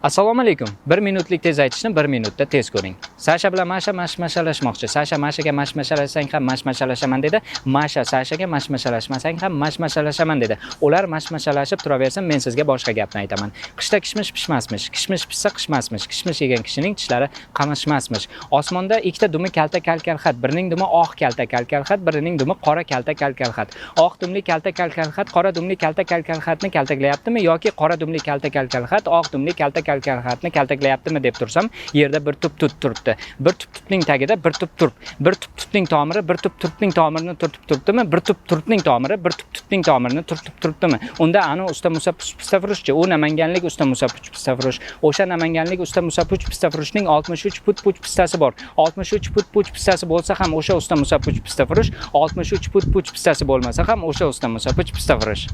Assalomu alaykum. 1 minutlik tez aytishni 1 minutda tez ko'ring. Sasha bilan Masha mashmashalashmoqchi. Sasha Mashaga mashmashalashsang ham mashmashalashaman dedi. Masha Sashaga mashmashalashmasang ham mashmashalashaman dedi. Ular mashmashalashib turaversin, men sizga boshqa gapni aytaman. Qishda kishmish pishmasmish, kishmish pishsa qishmasmish, kishmish yegan kishining tishlari qamashmasmish. Osmonda ikkita dumi kalta kalkalxat, birining dumi oq kalta kalkalxat, birining dumi qora kalta kalkalxat. Oq dumli kalta kalkalxat, qora dumli kalta kalkalxatni kaltaklayaptimi yoki qora dumli kalta kalkalxat, oq dumli kalta kalkalxatni kaltaklayaptimi deb tursam, yerda bir tup tut turibdi. Bir tup tutning tagida bir tup turp. Bir tup tutning tomiri bir tup turpning tomirini turtib turibdimi? Bir tup turpning tomiri bir tup tutning tomirini turtib turibdimi? Unda ana usta Musa Pistafurushchi, u namanganlik usta Musa Pistafurush. O'sha namanganlik usta Musa Pistafurushning 63 put puch pistasi bor. 63 put puch pistasi bo'lsa ham o'sha usta Musa Pistafurush, 63 put puch pistasi bo'lmasa ham o'sha usta Musa Pistafurush.